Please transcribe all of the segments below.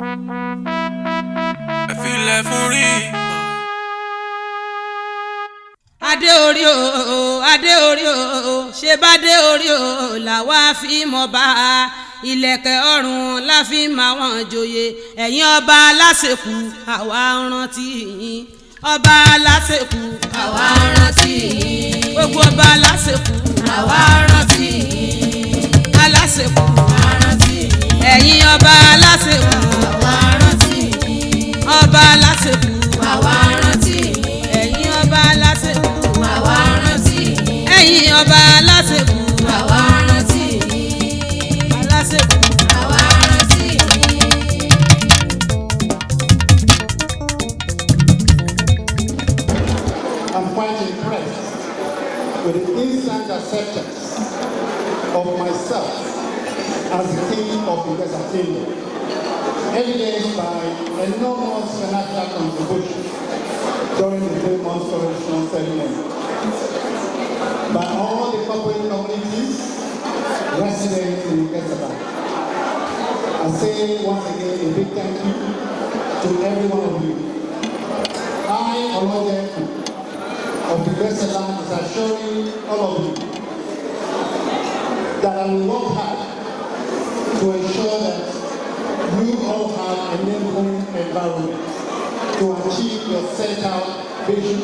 Adé orí o, ṣe bá dé orí o, làwa fi mọ̀ bá ilẹ̀kẹ̀ ọrùn la fi máa wọ́n joyè. Ẹ̀yin ọba aláṣekù àwa rántí yín, ọba aláṣekù àwa rántí yín, gbogbo ọba aláṣekù àwa rántí yín, aláṣekù àwa rántí yín, ẹ̀yin ọba aláṣekù àwa rántí yín, ọba aláṣekù àwa rántí yín, ẹ̀yin ọba aláṣekù àwa rántí yín, ẹ̀yin ọba aláṣekù àwa rántí yín, aláṣekù àwa rántí yín. I'm quite impressed with the instant acceptance of myself as the king of Igbesa Kingdom, evidenced by enormous financial contribution during the 3-month coronation ceremony by all the corporate communities residents in Igbesa. I say once again a big thank you to every one of you. I, Oloja-Ekun of Igbesa land, is assuring all of you that I will work hard to ensure that you all have a neighborhood environment to achieve your set out vision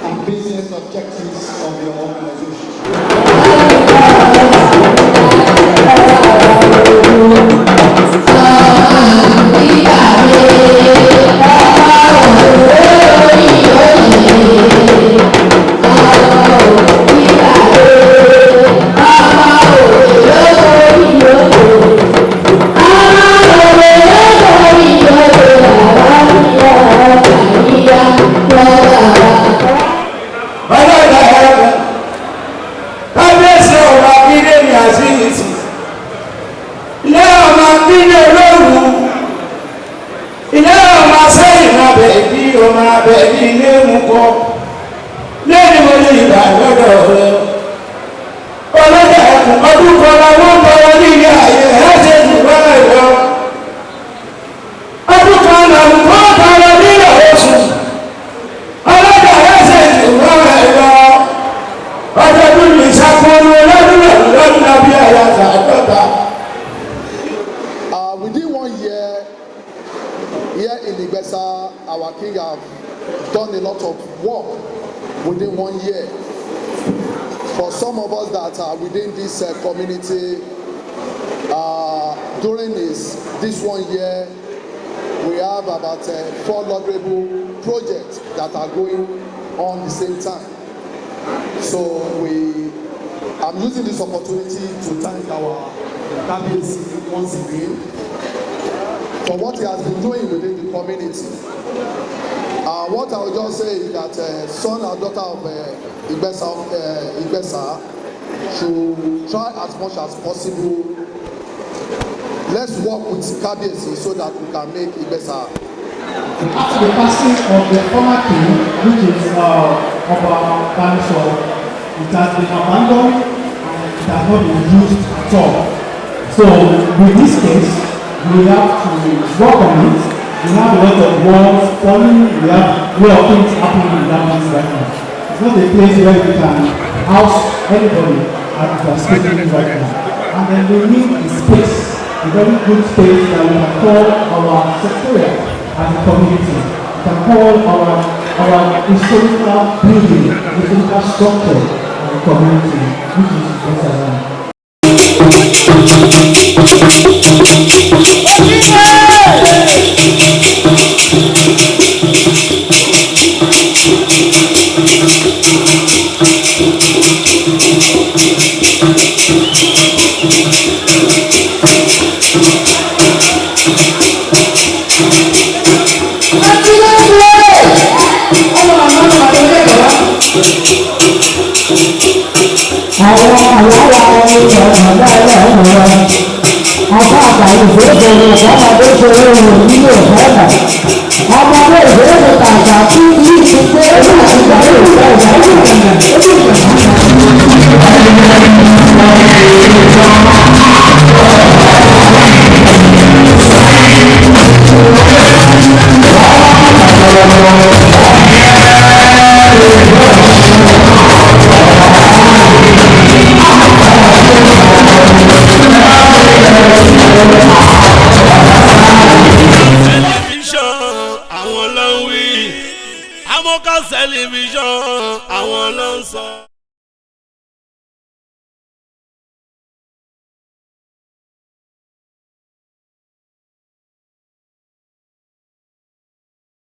and business objectives of your organization. Within 1 year here in Igbesa, our king have done a lot of work within 1 year. For some of us that are within this community, during this 1 year, we have about 4 laudable projects that are going on the same time. So I'm using this opportunity to thank our KBC once again for what he has been doing within the community. What I will just say is that son and daughter of Igbesa should try as much as possible. Let's work with KBC so that we can make Igbesa. After the passing of the former king, which is Oba Abdul'Azeez, it has been abandoned and it has not been used at all. So with this case, we have to work on it. We have a lot of walls falling. We have a lot of things happening in that place right now. It's not a place where we can house anybody as we are speaking right now. And then we need a space, a very good space that we can call our secretariat as a community. We can call our historical building, historical structure as a community, which is Igbesa. Ọba Amọ́ká tẹlifíṣàn àwọn ló ń sọ.